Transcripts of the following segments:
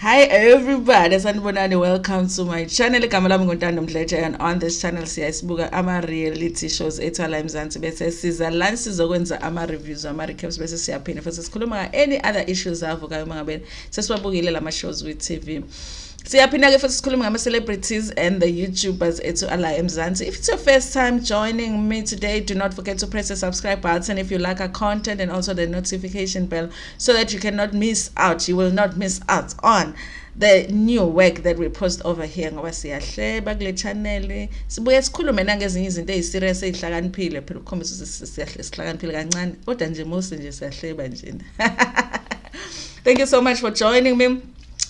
Hi everybody, sanibonani, welcome to my channel. Igama lami nguNtando Mdletshe, and on this channel siyasibuka ama-reality shows ethu ala eMzansi bese siza lana sizokwenza ama-reviews, ama-recaps bese siyaphinde futhi sikhuluma any other issues avukayo mangabe sesiwabukile lama-shows with-TV. Siyaphinda ke futhi sikhuluma ngama-celebrities and the YouTubers ethu ala eMzansi. If it's your first time joining me today, do not forget to press the subscribe button if you like our content, and also the notification bell so that you cannot miss out. You will not miss out on the new work that we post over here. Ngoba siyahleba kule channel sibuye sikhulume nangezinye izinto eziserious ezihlakaniphile, phela ukukhombisa ukuthi sihlakaniphile kancane kodwa nje mostly nje siyahleba nje. Thank you so much for joining me.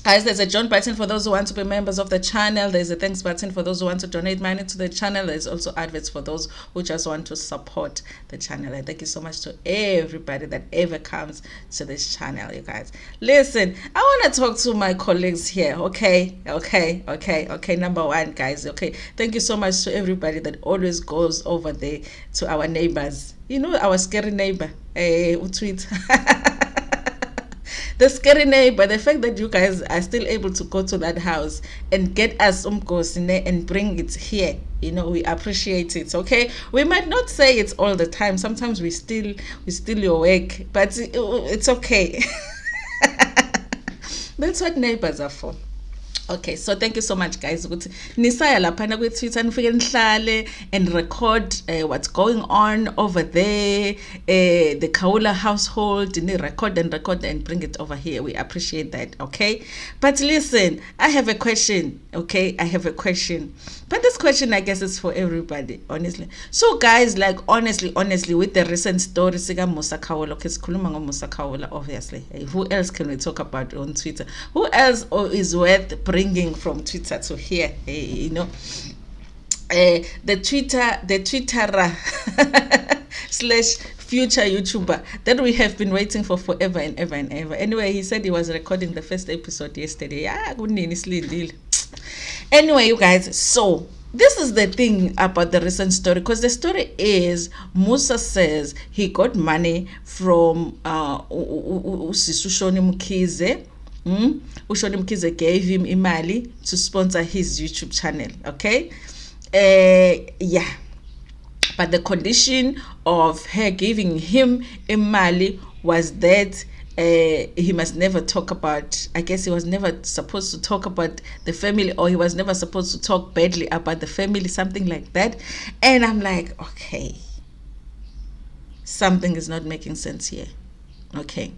Guys, there's a join button for those who want to be members of the channel. There's a thanks button for those who want to donate money to the channel. There's also adverts for those who just want to support the channel. And thank you so much to everybody that ever comes to this channel, you guys. Listen, I want to talk to my colleagues here. Okay. Number one, guys. Okay. Thank you so much to everybody that always goes over there to our neighbors. You know, our scary neighbor. Tweet. The scary neighbor, the fact that you guys are still able to go to that house and get us umgosi and bring it here, you know, we appreciate it. Okay, we might not say it all the time. Sometimes we steal your work, but it's okay. That's what neighbors are for. Okay, so thank you so much, guys. Nisaya laphana kwi-Twitter nifike nihlale and record what's going on over there, the Khawula household, record and bring it over here. We appreciate that, okay? But listen, I have a question, okay? I have a question. But this question, I guess, is for everybody, honestly. So, guys, like, honestly, with the recent story, Musa Khawula, okay, sikhuluma Musa Khawula, obviously. Who else can we talk about on Twitter? Who else is worth bringing from Twitter to here? You know, the Twitterer slash future YouTuber that we have been waiting for forever and ever and ever. Anyway, he said he was recording the first episode yesterday. Anyway, you guys, so this is the thing about the recent story, because the story is Musa says he got money from Shawn Mkhize. Shawn Mkhize gave him imali to sponsor his YouTube channel. Okay, yeah, but the condition of her giving him imali was that he must never talk about, I guess he was never supposed to talk about the family, or he was never supposed to talk badly about the family, something like that. And I'm like, okay, something is not making sense here. Okay,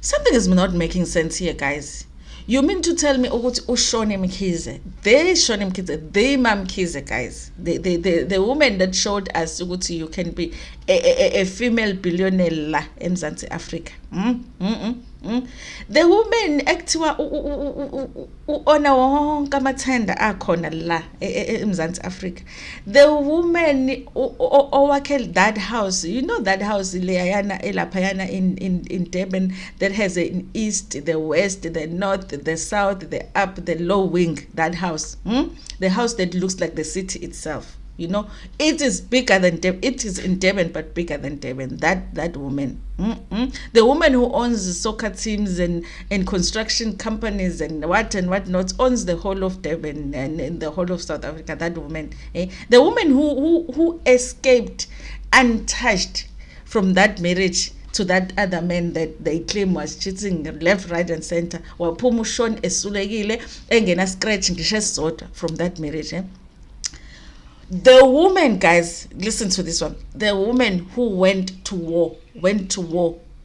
something is not making sense here, guys. You mean to tell me Shawn Mkhize, they Mkhize, guys, the woman that showed us you can be a female billionaire in Mzansi Africa. The woman actiwa ona wonke amathenda akhona la eMzansi Africa. The woman owakhe that house, you know, that house leyana elaphayana in Durban, that has an east, the west, the north, the south, the up, the low wing. That house, the house that looks like the city itself. You know, it is bigger than Durban. It is in Durban, but bigger than Durban. That woman, the woman who owns soccer teams and construction companies and whatnot, owns the whole of Durban and the whole of South Africa. That woman, the woman who escaped untouched from that marriage to that other man that they claim was cheating left, right, and center. Waphuma uShawn esulekile engena scratch ngisho esodwa from that marriage. The woman, guys, listen to this one. The woman who went to war,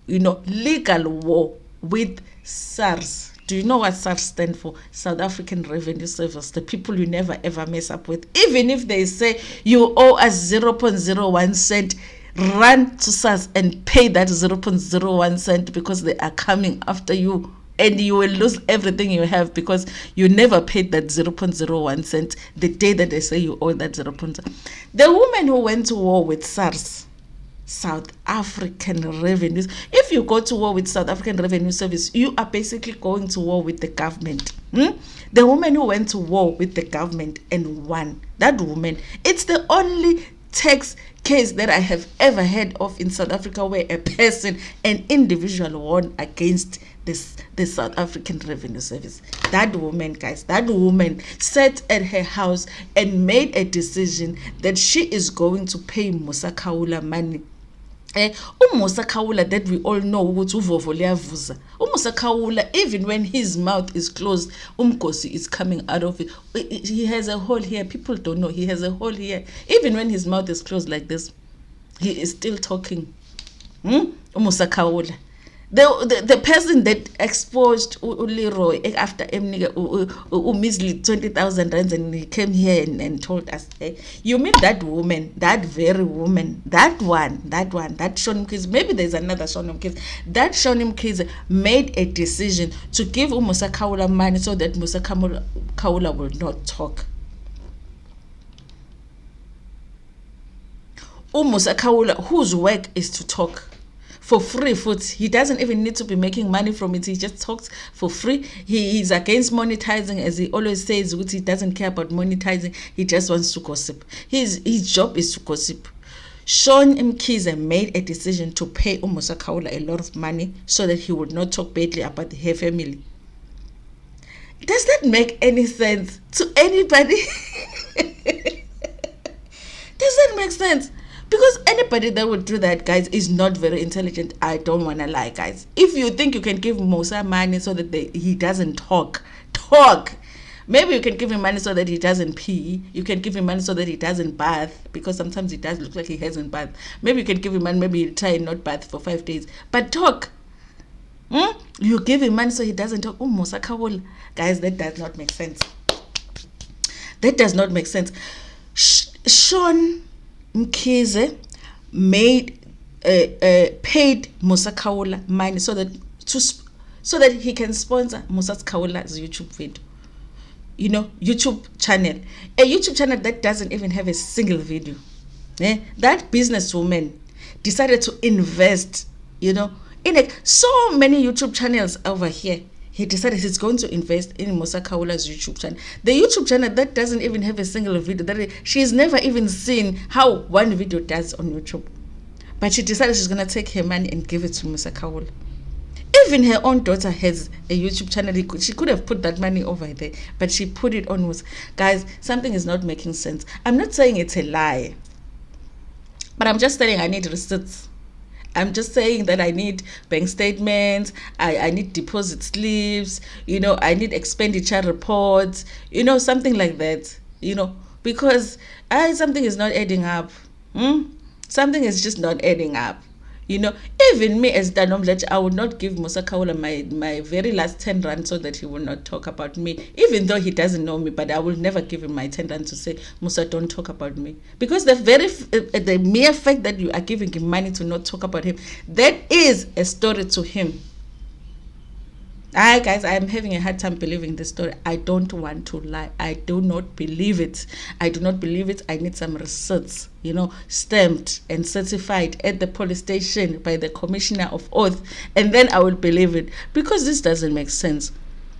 you know, legal war with SARS. Do you know what SARS stands for? South African Revenue Service. The people you never ever mess up with. Even if they say you owe us 0.01 cent, run to SARS and pay that 0.01 cent, because they are coming after you. And you will lose everything you have because you never paid that 0.01 cent the day that they say you owe that 0.01. The woman who went to war with SARS, South African Revenues. If you go to war with South African Revenue Service, you are basically going to war with the government. The woman who went to war with the government and won, that woman, it's the only tax case that I have ever heard of in South Africa where a person, an individual, won against the South African Revenue Service. That woman, guys, that woman sat at her house and made a decision that she is going to pay Musa Khawula money. Musa Khawula, that we all know ukuthi uvovo liyavuza. Musa Khawula, even when his mouth is closed, umgosi is coming out of it. He has a hole here. People don't know he has a hole here. Even when his mouth is closed like this, he is still talking. Musa Khawula. The person that exposed Leroy after Mdletshe 20,000 rands, and he came here and told us, hey, you mean that woman, that very woman, that Shawn Mkhize, maybe there's another Shawn Mkhize, that Shawn Mkhize made a decision to give Musa Khawula money so that Musa Khawula will not talk. Musa Khawula, whose work is to talk for free food. He doesn't even need to be making money from it. He just talks for free. He's against monetizing, as he always says, which he doesn't care about monetizing. He just wants to gossip. His job is to gossip. Shawn Mkhize made a decision to pay Musa Khawula a lot of money so that he would not talk badly about her family. Does that make any sense to anybody? Does that make sense? Because anybody that would do that, guys, is not very intelligent. I don't want to lie, guys. If you think you can give Musa money so that he doesn't talk. Maybe you can give him money so that he doesn't pee. You can give him money so that he doesn't bath, because sometimes it does look like he hasn't bathed. Maybe you can give him money, maybe he'll try and not bath for 5 days. But talk. You give him money so he doesn't talk. Musa Khawula. Guys, that does not make sense. That does not make sense. Shawn Mkhize paid Musa Khawula money so that he can sponsor Musa Khawula's YouTube video. YouTube channel. A YouTube channel that doesn't even have a single video. That businesswoman decided to invest, in so many YouTube channels over here. He decided he's going to invest in Musa Khawula's YouTube channel. The YouTube channel that doesn't even have a single video. She's never even seen how one video does on YouTube. But she decided she's going to take her money and give it to Musa Khawula. Even her own daughter has a YouTube channel. She could have put that money over there, but she put it on Musa. Guys, something is not making sense. I'm not saying it's a lie, but I'm just saying I need receipts. I'm just saying that I need bank statements, I need deposit slips, I need expenditure reports, something like that, because something is not adding up. Something is just not adding up. Even me as Mdletshe, I would not give Musa Khawula my very last 10 rand so that he will not talk about me, even though he doesn't know me. But I will never give him my 10 rand to say, Musa, don't talk about me. Because the mere fact that you are giving him money to not talk about him, that is a story to him. Guys, I am having a hard time believing this story. I don't want to lie. I do not believe it. I do not believe it. I need some receipts, stamped and certified at the police station by the commissioner of oath, and then I will believe it, because this doesn't make sense.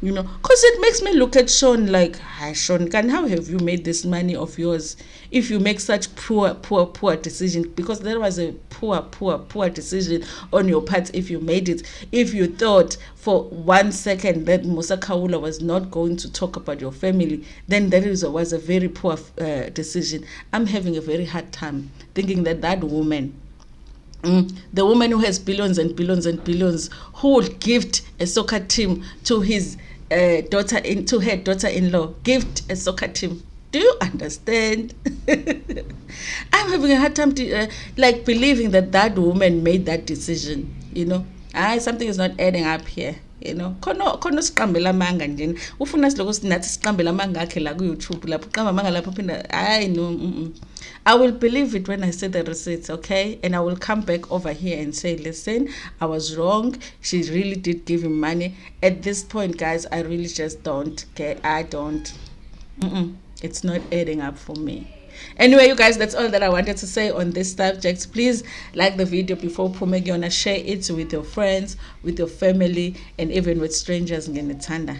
Because it makes me look at Shawn like, hi Shawn, how have you made this money of yours if you make such poor decision? Because there was a poor decision on your part if you made it. If you thought for 1 second that Musa Khawula was not going to talk about your family, then that was a very poor decision. I'm having a very hard time thinking that woman, the woman who has billions and billions and billions, who would gift a soccer team to his her daughter-in-law, gift a soccer team. Do you understand? I'm having a hard time believing that woman made that decision. Something is not adding up here. Khona siqambela amanga nje. Ufuna siloko sinathi siqambela amanga akhe la ku YouTube lapho qamba amanga lapho phinda no. I will believe it when I see the receipts, okay? And I will come back over here and say, listen, I was wrong. She really did give him money. At this point, guys, I really just don't care. It's not adding up for me. Anyway, you guys, that's all that I wanted to say on this subject. Please like the video before Pumegiona. Share it with your friends, with your family, and even with strangers. Ntando.